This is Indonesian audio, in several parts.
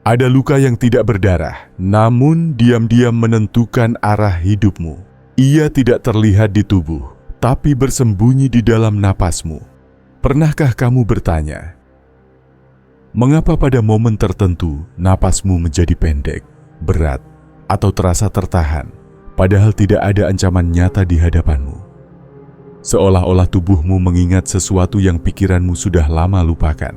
Ada luka yang tidak berdarah, namun diam-diam menentukan arah hidupmu. Ia tidak terlihat di tubuh, tapi bersembunyi di dalam napasmu. Pernahkah kamu bertanya, mengapa pada momen tertentu napasmu menjadi pendek, berat, atau terasa tertahan, padahal tidak ada ancaman nyata di hadapanmu? Seolah-olah tubuhmu mengingat sesuatu yang pikiranmu sudah lama lupakan.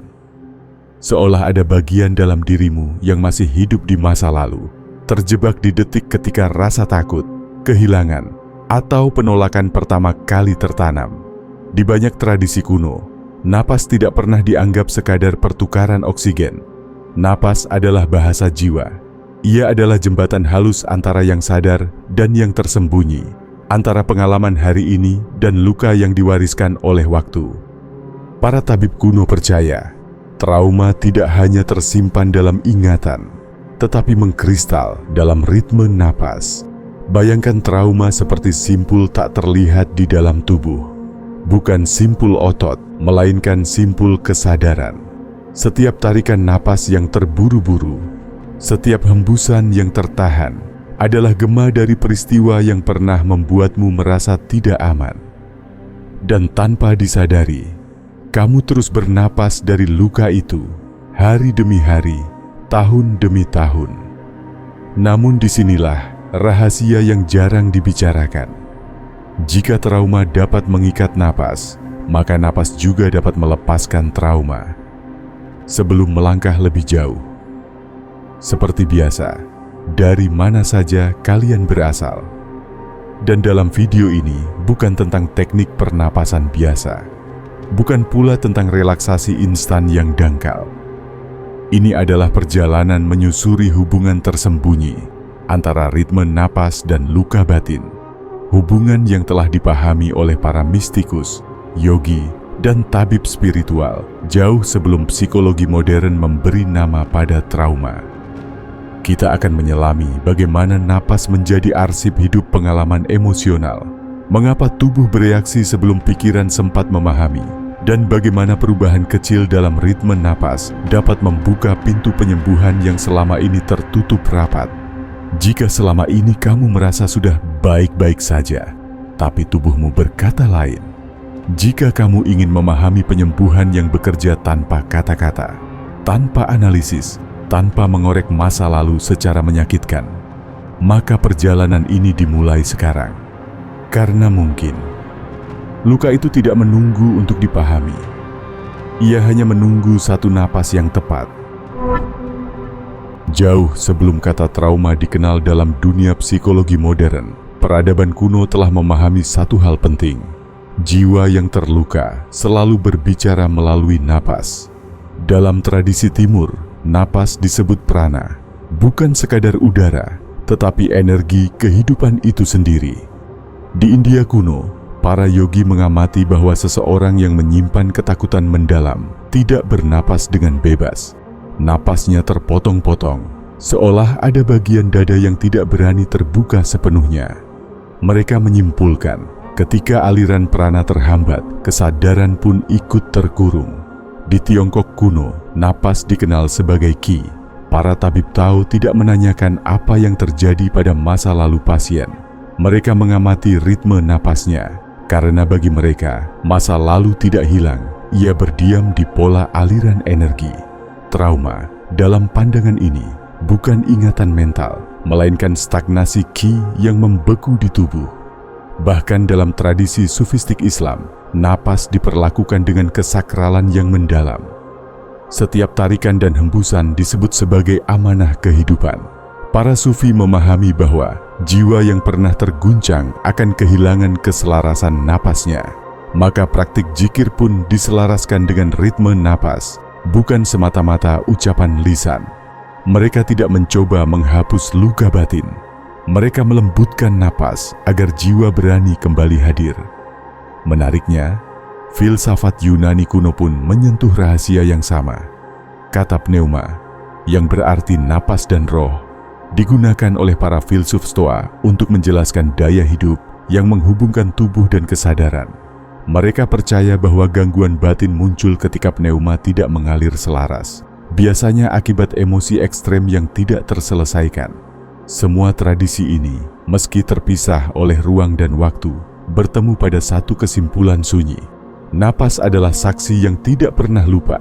Seolah ada bagian dalam dirimu yang masih hidup di masa lalu, terjebak di detik ketika rasa takut, kehilangan, atau penolakan pertama kali tertanam. Di banyak tradisi kuno, napas tidak pernah dianggap sekadar pertukaran oksigen. Napas adalah bahasa jiwa. Ia adalah jembatan halus antara yang sadar dan yang tersembunyi, antara pengalaman hari ini dan luka yang diwariskan oleh waktu. Para tabib kuno percaya, trauma tidak hanya tersimpan dalam ingatan, tetapi mengkristal dalam ritme napas. Bayangkan trauma seperti simpul tak terlihat di dalam tubuh. Bukan simpul otot, melainkan simpul kesadaran. Setiap tarikan napas yang terburu-buru, setiap hembusan yang tertahan, adalah gema dari peristiwa yang pernah membuatmu merasa tidak aman. Dan tanpa disadari, kamu terus bernapas dari luka itu, hari demi hari, tahun demi tahun. Namun disinilah rahasia yang jarang dibicarakan. Jika trauma dapat mengikat napas, maka napas juga dapat melepaskan trauma. Sebelum melangkah lebih jauh, seperti biasa, dari mana saja kalian berasal? Dan dalam video ini bukan tentang teknik pernapasan biasa. Bukan pula tentang relaksasi instan yang dangkal. Ini adalah perjalanan menyusuri hubungan tersembunyi antara ritme napas dan luka batin. Hubungan yang telah dipahami oleh para mistikus, yogi, dan tabib spiritual jauh sebelum psikologi modern memberi nama pada trauma. Kita akan menyelami bagaimana napas menjadi arsip hidup pengalaman emosional, mengapa tubuh bereaksi sebelum pikiran sempat memahami, dan bagaimana perubahan kecil dalam ritme napas dapat membuka pintu penyembuhan yang selama ini tertutup rapat. Jika selama ini kamu merasa sudah baik-baik saja, tapi tubuhmu berkata lain. Jika kamu ingin memahami penyembuhan yang bekerja tanpa kata-kata, tanpa analisis, tanpa mengorek masa lalu secara menyakitkan, maka perjalanan ini dimulai sekarang. Karena mungkin luka itu tidak menunggu untuk dipahami. Ia hanya menunggu satu napas yang tepat. Jauh sebelum kata trauma dikenal dalam dunia psikologi modern, peradaban kuno telah memahami satu hal penting. Jiwa yang terluka selalu berbicara melalui napas. Dalam tradisi timur, napas disebut prana, bukan sekadar udara, tetapi energi kehidupan itu sendiri. Di India kuno, para yogi mengamati bahwa seseorang yang menyimpan ketakutan mendalam tidak bernapas dengan bebas. Napasnya terpotong-potong, seolah ada bagian dada yang tidak berani terbuka sepenuhnya. Mereka menyimpulkan, ketika aliran prana terhambat, kesadaran pun ikut terkurung. Di Tiongkok kuno, napas dikenal sebagai qi. Para tabib tahu tidak menanyakan apa yang terjadi pada masa lalu pasien. Mereka mengamati ritme napasnya, karena bagi mereka, masa lalu tidak hilang. Ia berdiam di pola aliran energi. Trauma, dalam pandangan ini, bukan ingatan mental, melainkan stagnasi qi yang membeku di tubuh. Bahkan dalam tradisi sufistik Islam, napas diperlakukan dengan kesakralan yang mendalam. Setiap tarikan dan hembusan disebut sebagai amanah kehidupan. Para sufi memahami bahwa jiwa yang pernah terguncang akan kehilangan keselarasan napasnya. Maka praktik zikir pun diselaraskan dengan ritme napas, bukan semata-mata ucapan lisan. Mereka tidak mencoba menghapus luka batin. Mereka melembutkan napas agar jiwa berani kembali hadir. Menariknya, filsafat Yunani kuno pun menyentuh rahasia yang sama. Kata pneuma, yang berarti napas dan roh, digunakan oleh para filsuf Stoa untuk menjelaskan daya hidup yang menghubungkan tubuh dan kesadaran. Mereka percaya bahwa gangguan batin muncul ketika pneuma tidak mengalir selaras, biasanya akibat emosi ekstrem yang tidak terselesaikan. Semua tradisi ini, meski terpisah oleh ruang dan waktu, bertemu pada satu kesimpulan sunyi. Napas adalah saksi yang tidak pernah lupa.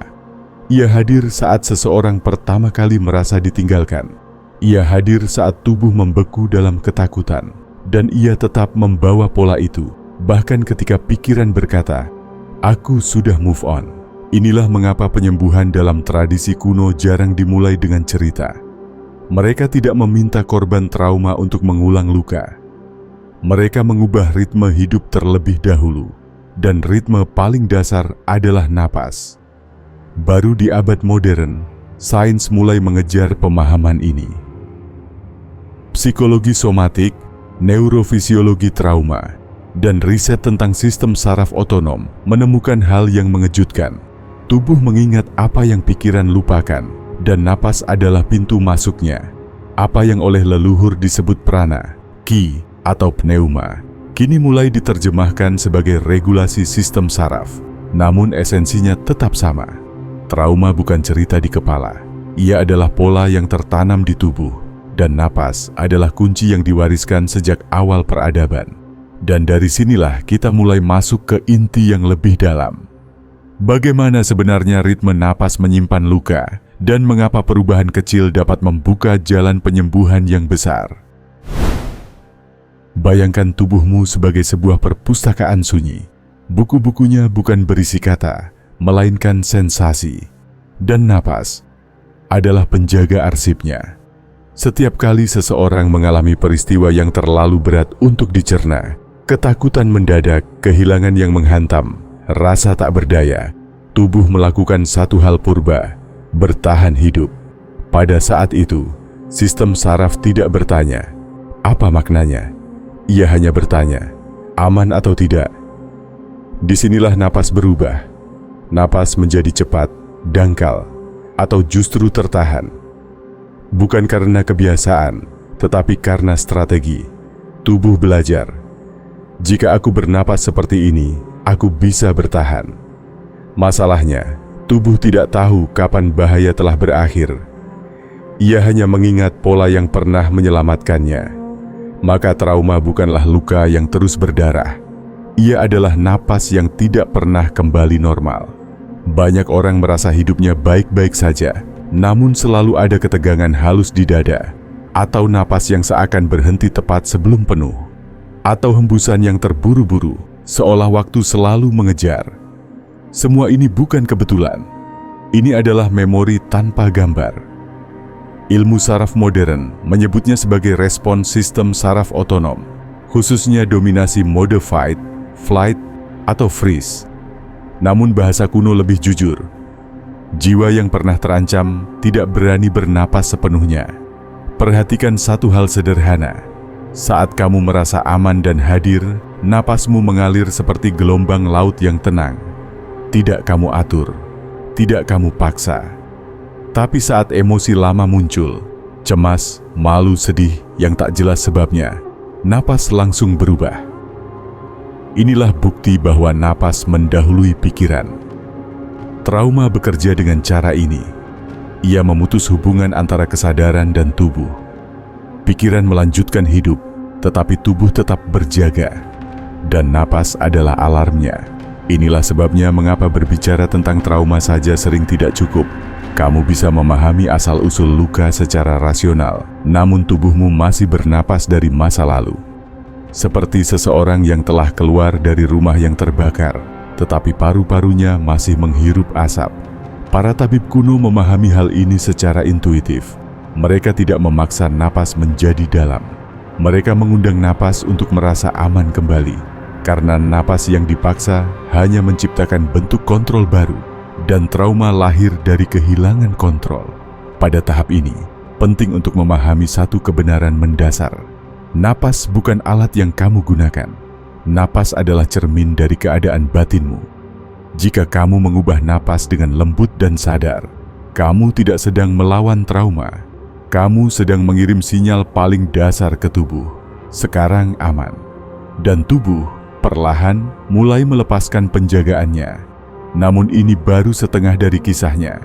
Ia hadir saat seseorang pertama kali merasa ditinggalkan. Ia hadir saat tubuh membeku dalam ketakutan, dan ia tetap membawa pola itu, bahkan ketika pikiran berkata, "Aku sudah move on." Inilah mengapa penyembuhan dalam tradisi kuno jarang dimulai dengan cerita. Mereka tidak meminta korban trauma untuk mengulang luka. Mereka mengubah ritme hidup terlebih dahulu, dan ritme paling dasar adalah napas. Baru di abad modern, sains mulai mengejar pemahaman ini. Psikologi somatik, neurofisiologi trauma, dan riset tentang sistem saraf otonom menemukan hal yang mengejutkan. Tubuh mengingat apa yang pikiran lupakan, dan napas adalah pintu masuknya. Apa yang oleh leluhur disebut prana, ki, atau pneuma, kini mulai diterjemahkan sebagai regulasi sistem saraf. Namun esensinya tetap sama. Trauma bukan cerita di kepala. Ia adalah pola yang tertanam di tubuh, dan napas adalah kunci yang diwariskan sejak awal peradaban. Dan dari sinilah kita mulai masuk ke inti yang lebih dalam. Bagaimana sebenarnya ritme napas menyimpan luka, dan mengapa perubahan kecil dapat membuka jalan penyembuhan yang besar? Bayangkan tubuhmu sebagai sebuah perpustakaan sunyi. Buku-bukunya bukan berisi kata, melainkan sensasi. Dan napas adalah penjaga arsipnya. Setiap kali seseorang mengalami peristiwa yang terlalu berat untuk dicerna, ketakutan mendadak, kehilangan yang menghantam, rasa tak berdaya, tubuh melakukan satu hal purba, bertahan hidup. Pada saat itu, sistem saraf tidak bertanya, apa maknanya? Ia hanya bertanya, aman atau tidak? Disinilah napas berubah. Napas menjadi cepat, dangkal, atau justru tertahan. Bukan karena kebiasaan, tetapi karena strategi. Tubuh belajar, jika aku bernapas seperti ini, aku bisa bertahan. Masalahnya, tubuh tidak tahu kapan bahaya telah berakhir. Ia hanya mengingat pola yang pernah menyelamatkannya. Maka trauma bukanlah luka yang terus berdarah. Ia adalah napas yang tidak pernah kembali normal. Banyak orang merasa hidupnya baik-baik saja, namun selalu ada ketegangan halus di dada, atau napas yang seakan berhenti tepat sebelum penuh, atau hembusan yang terburu-buru, seolah waktu selalu mengejar. Semua ini bukan kebetulan. Ini adalah memori tanpa gambar. Ilmu saraf modern menyebutnya sebagai respons sistem saraf otonom, khususnya dominasi mode fight, flight, atau freeze. Namun bahasa kuno lebih jujur. Jiwa yang pernah terancam tidak berani bernapas sepenuhnya. Perhatikan satu hal sederhana. Saat kamu merasa aman dan hadir, napasmu mengalir seperti gelombang laut yang tenang. Tidak kamu atur, tidak kamu paksa. Tapi saat emosi lama muncul, cemas, malu, sedih yang tak jelas sebabnya, napas langsung berubah. Inilah bukti bahwa napas mendahului pikiran. Trauma bekerja dengan cara ini. Ia memutus hubungan antara kesadaran dan tubuh. Pikiran melanjutkan hidup, tetapi tubuh tetap berjaga. Dan napas adalah alarmnya. Inilah sebabnya mengapa berbicara tentang trauma saja sering tidak cukup. Kamu bisa memahami asal-usul luka secara rasional, namun tubuhmu masih bernapas dari masa lalu. Seperti seseorang yang telah keluar dari rumah yang terbakar, tetapi paru-parunya masih menghirup asap. Para tabib kuno memahami hal ini secara intuitif. Mereka tidak memaksa napas menjadi dalam. Mereka mengundang napas untuk merasa aman kembali, karena napas yang dipaksa hanya menciptakan bentuk kontrol baru. Dan trauma lahir dari kehilangan kontrol. Pada tahap ini, penting untuk memahami satu kebenaran mendasar. Napas bukan alat yang kamu gunakan. Napas adalah cermin dari keadaan batinmu. Jika kamu mengubah napas dengan lembut dan sadar, kamu tidak sedang melawan trauma. Kamu sedang mengirim sinyal paling dasar ke tubuh. Sekarang aman. Dan tubuh perlahan mulai melepaskan penjagaannya. Namun ini baru setengah dari kisahnya.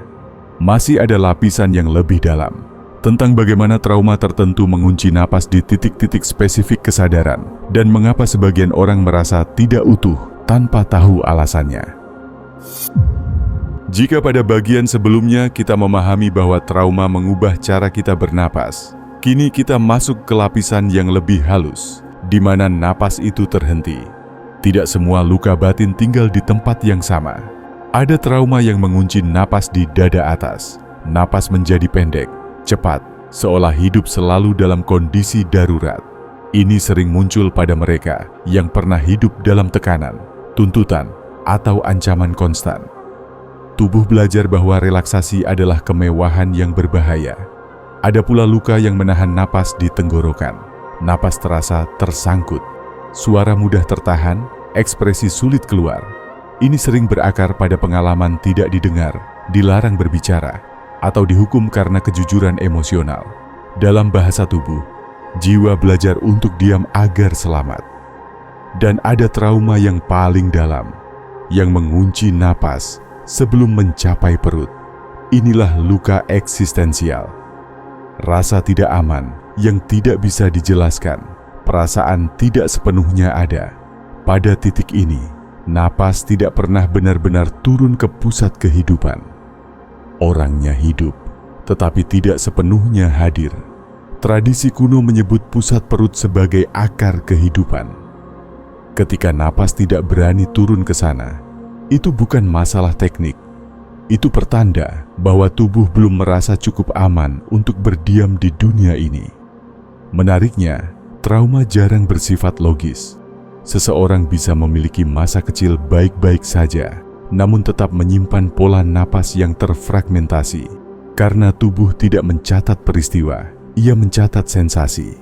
Masih ada lapisan yang lebih dalam, tentang bagaimana trauma tertentu mengunci napas di titik-titik spesifik kesadaran, dan mengapa sebagian orang merasa tidak utuh tanpa tahu alasannya. Jika pada bagian sebelumnya kita memahami bahwa trauma mengubah cara kita bernapas, kini kita masuk ke lapisan yang lebih halus, di mana napas itu terhenti. Tidak semua luka batin tinggal di tempat yang sama. Ada trauma yang mengunci napas di dada atas. Napas menjadi pendek, cepat, seolah hidup selalu dalam kondisi darurat. Ini sering muncul pada mereka yang pernah hidup dalam tekanan, tuntutan, atau ancaman konstan. Tubuh belajar bahwa relaksasi adalah kemewahan yang berbahaya. Ada pula luka yang menahan napas di tenggorokan. Napas terasa tersangkut, suara mudah tertahan, ekspresi sulit keluar. Ini sering berakar pada pengalaman tidak didengar, dilarang berbicara, atau dihukum karena kejujuran emosional. Dalam bahasa tubuh, jiwa belajar untuk diam agar selamat. Dan ada trauma yang paling dalam, yang mengunci napas sebelum mencapai perut. Inilah luka eksistensial. Rasa tidak aman yang tidak bisa dijelaskan, perasaan tidak sepenuhnya ada. Pada titik ini, napas tidak pernah benar-benar turun ke pusat kehidupan. Orangnya hidup, tetapi tidak sepenuhnya hadir. Tradisi kuno menyebut pusat perut sebagai akar kehidupan. Ketika napas tidak berani turun ke sana, itu bukan masalah teknik. Itu pertanda bahwa tubuh belum merasa cukup aman untuk berdiam di dunia ini. Menariknya, trauma jarang bersifat logis. Seseorang bisa memiliki masa kecil baik-baik saja, namun tetap menyimpan pola napas yang terfragmentasi. Karena tubuh tidak mencatat peristiwa, ia mencatat sensasi,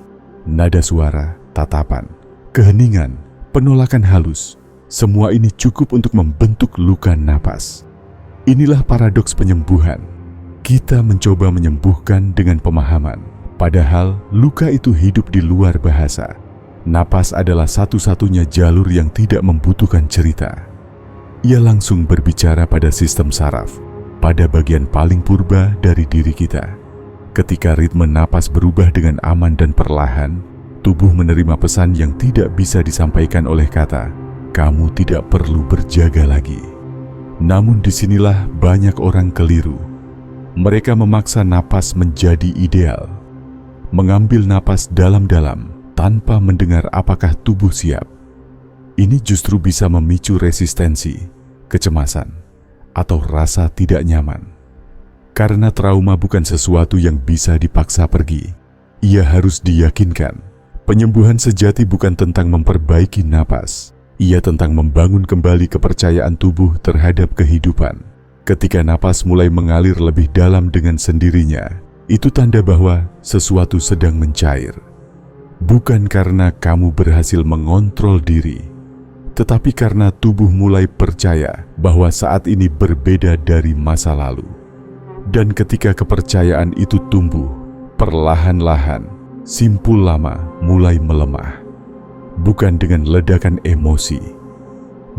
nada suara, tatapan, keheningan, penolakan halus. Semua ini cukup untuk membentuk luka napas. Inilah paradoks penyembuhan. Kita mencoba menyembuhkan dengan pemahaman, padahal luka itu hidup di luar bahasa. Napas adalah satu-satunya jalur yang tidak membutuhkan cerita. Ia langsung berbicara pada sistem saraf, pada bagian paling purba dari diri kita. Ketika ritme napas berubah dengan aman dan perlahan, tubuh menerima pesan yang tidak bisa disampaikan oleh kata. Kamu tidak perlu berjaga lagi. Namun disinilah banyak orang keliru. Mereka memaksa napas menjadi ideal. Mengambil napas dalam-dalam tanpa mendengar apakah tubuh siap. Ini justru bisa memicu resistensi, kecemasan, atau rasa tidak nyaman. Karena trauma bukan sesuatu yang bisa dipaksa pergi. Ia harus diyakinkan. Penyembuhan sejati bukan tentang memperbaiki napas. Ia tentang membangun kembali kepercayaan tubuh terhadap kehidupan. Ketika napas mulai mengalir lebih dalam dengan sendirinya, itu tanda bahwa sesuatu sedang mencair. Bukan karena kamu berhasil mengontrol diri, tetapi karena tubuh mulai percaya bahwa saat ini berbeda dari masa lalu. Dan ketika kepercayaan itu tumbuh, perlahan-lahan, simpul lama mulai melemah. Bukan dengan ledakan emosi,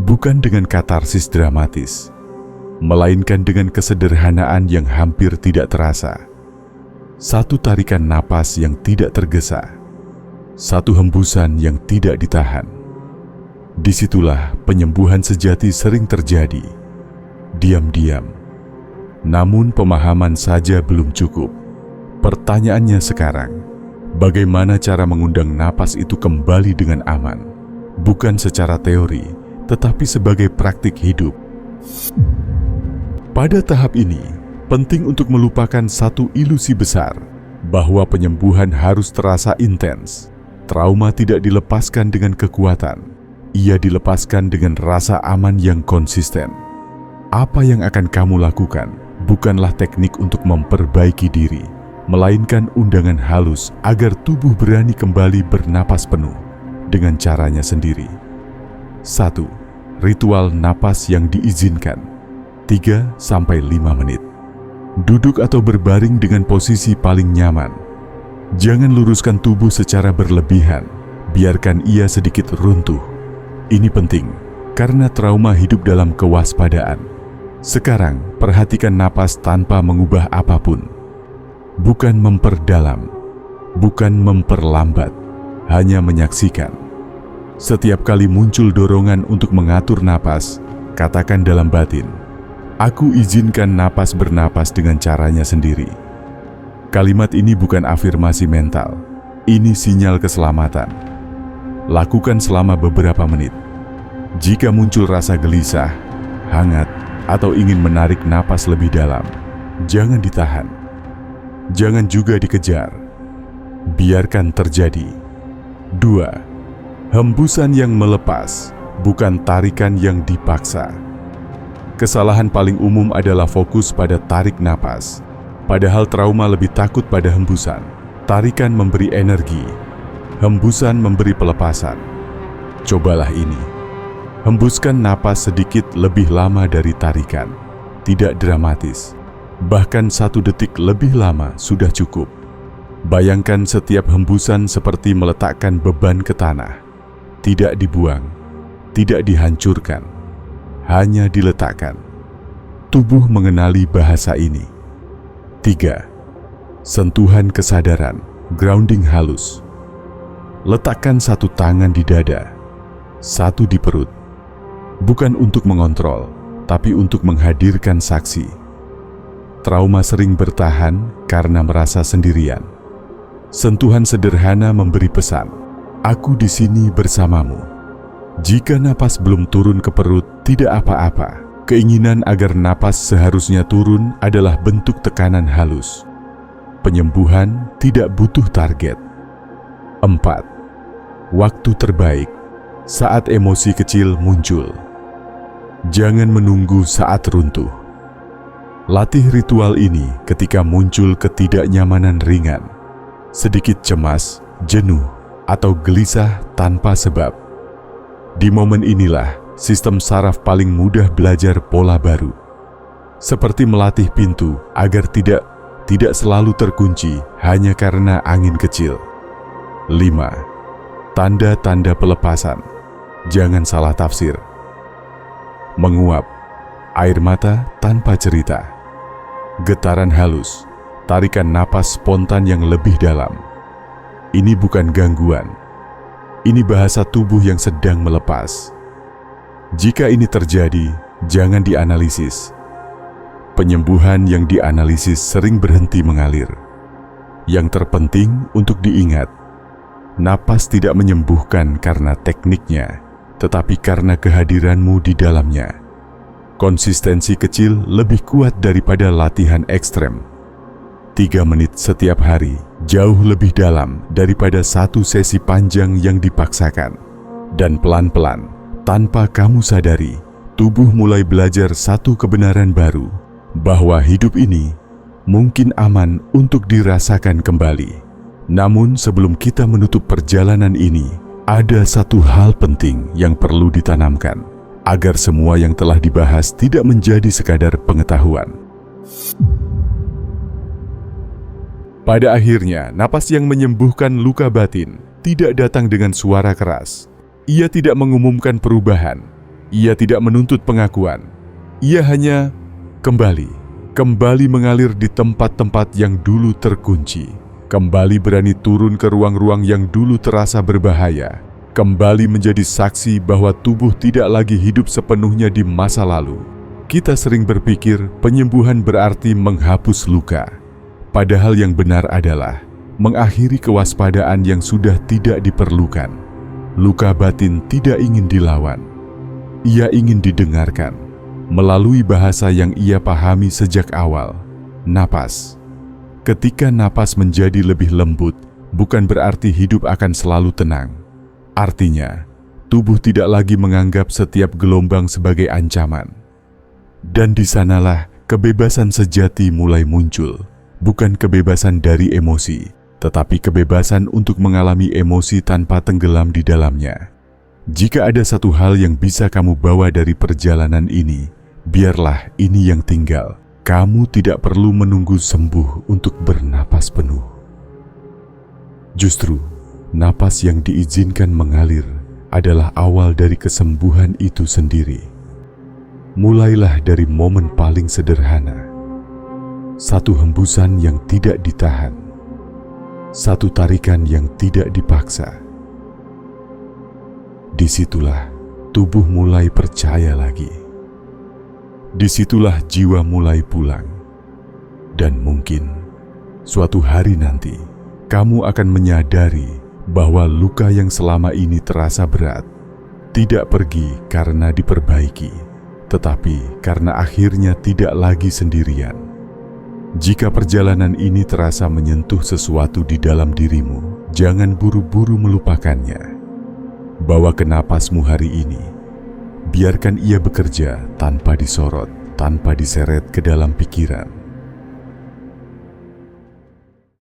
bukan dengan katarsis dramatis, melainkan dengan kesederhanaan yang hampir tidak terasa. Satu tarikan napas yang tidak tergesa, satu hembusan yang tidak ditahan. Disitulah penyembuhan sejati sering terjadi, diam-diam. Namun pemahaman saja belum cukup. Pertanyaannya sekarang, bagaimana cara mengundang napas itu kembali dengan aman? Bukan secara teori, tetapi sebagai praktik hidup. Pada tahap ini, penting untuk melupakan satu ilusi besar, bahwa penyembuhan harus terasa intens. Trauma tidak dilepaskan dengan kekuatan, ia dilepaskan dengan rasa aman yang konsisten. Apa yang akan kamu lakukan bukanlah teknik untuk memperbaiki diri, melainkan undangan halus agar tubuh berani kembali bernapas penuh dengan caranya sendiri. 1. Ritual napas yang diizinkan 3-5 menit. Duduk atau berbaring dengan posisi paling nyaman. Jangan luruskan tubuh secara berlebihan, biarkan ia sedikit runtuh. Ini penting, karena trauma hidup dalam kewaspadaan. Sekarang, perhatikan napas tanpa mengubah apapun. Bukan memperdalam, bukan memperlambat, hanya menyaksikan. Setiap kali muncul dorongan untuk mengatur napas, katakan dalam batin, "Aku izinkan napas bernapas dengan caranya sendiri." Kalimat ini bukan afirmasi mental, ini sinyal keselamatan. Lakukan selama beberapa menit. Jika muncul rasa gelisah, hangat, atau ingin menarik napas lebih dalam, jangan ditahan. Jangan juga dikejar. Biarkan terjadi. 2. Hembusan yang melepas, bukan tarikan yang dipaksa. Kesalahan paling umum adalah fokus pada tarik napas. Padahal trauma lebih takut pada hembusan. Tarikan memberi energi, hembusan memberi pelepasan. Cobalah ini. Hembuskan napas sedikit lebih lama dari tarikan. Tidak dramatis. Bahkan 1 detik lebih lama sudah cukup. Bayangkan setiap hembusan seperti meletakkan beban ke tanah. Tidak dibuang, tidak dihancurkan, hanya diletakkan. Tubuh mengenali bahasa ini. 3. Sentuhan kesadaran, grounding halus. Letakkan 1 tangan di dada, 1 di perut. Bukan untuk mengontrol, tapi untuk menghadirkan saksi. Trauma sering bertahan karena merasa sendirian. Sentuhan sederhana memberi pesan, "Aku di sini bersamamu." Jika napas belum turun ke perut, tidak apa-apa. Keinginan agar napas seharusnya turun adalah bentuk tekanan halus. Penyembuhan tidak butuh target. 4. Waktu terbaik saat emosi kecil muncul. Jangan menunggu saat runtuh. Latih ritual ini ketika muncul ketidaknyamanan ringan, sedikit cemas, jenuh, atau gelisah tanpa sebab. Di momen inilah sistem saraf paling mudah belajar pola baru. Seperti melatih pintu agar tidak selalu terkunci hanya karena angin kecil. 5. Tanda-tanda pelepasan. Jangan salah tafsir. Menguap, air mata tanpa cerita. Getaran halus, tarikan napas spontan yang lebih dalam. Ini bukan gangguan. Ini bahasa tubuh yang sedang melepas. Jika ini terjadi, jangan dianalisis. Penyembuhan yang dianalisis sering berhenti mengalir. Yang terpenting untuk diingat, napas tidak menyembuhkan karena tekniknya, tetapi karena kehadiranmu di dalamnya. Konsistensi kecil lebih kuat daripada latihan ekstrem. 3 menit setiap hari jauh lebih dalam daripada 1 sesi panjang yang dipaksakan. Dan pelan-pelan, tanpa kamu sadari, tubuh mulai belajar 1 kebenaran baru, bahwa hidup ini mungkin aman untuk dirasakan kembali. Namun sebelum kita menutup perjalanan ini, ada 1 hal penting yang perlu ditanamkan, agar semua yang telah dibahas tidak menjadi sekadar pengetahuan. Pada akhirnya, napas yang menyembuhkan luka batin tidak datang dengan suara keras. Ia tidak mengumumkan perubahan. Ia tidak menuntut pengakuan. Ia hanya kembali mengalir di tempat-tempat yang dulu terkunci. Kembali berani turun ke ruang-ruang yang dulu terasa berbahaya. Kembali menjadi saksi bahwa tubuh tidak lagi hidup sepenuhnya di masa lalu. Kita sering berpikir penyembuhan berarti menghapus luka. Padahal yang benar adalah mengakhiri kewaspadaan yang sudah tidak diperlukan. Luka batin tidak ingin dilawan. Ia ingin didengarkan melalui bahasa yang ia pahami sejak awal, napas. Ketika napas menjadi lebih lembut, bukan berarti hidup akan selalu tenang. Artinya, tubuh tidak lagi menganggap setiap gelombang sebagai ancaman. Dan di sanalah kebebasan sejati mulai muncul. Bukan kebebasan dari emosi, tetapi kebebasan untuk mengalami emosi tanpa tenggelam di dalamnya. Jika ada 1 hal yang bisa kamu bawa dari perjalanan ini, biarlah ini yang tinggal. Kamu tidak perlu menunggu sembuh untuk bernapas penuh. Justru, napas yang diizinkan mengalir adalah awal dari kesembuhan itu sendiri. Mulailah dari momen paling sederhana. Satu hembusan yang tidak ditahan. Satu tarikan yang tidak dipaksa. Disitulah tubuh mulai percaya lagi. Disitulah jiwa mulai pulang. Dan mungkin suatu hari nanti kamu akan menyadari bahwa luka yang selama ini terasa berat tidak pergi karena diperbaiki, tetapi karena akhirnya tidak lagi sendirian. Jika perjalanan ini terasa menyentuh sesuatu di dalam dirimu, jangan buru-buru melupakannya. Bawa ke napasmu hari ini. Biarkan ia bekerja tanpa disorot, tanpa diseret ke dalam pikiran.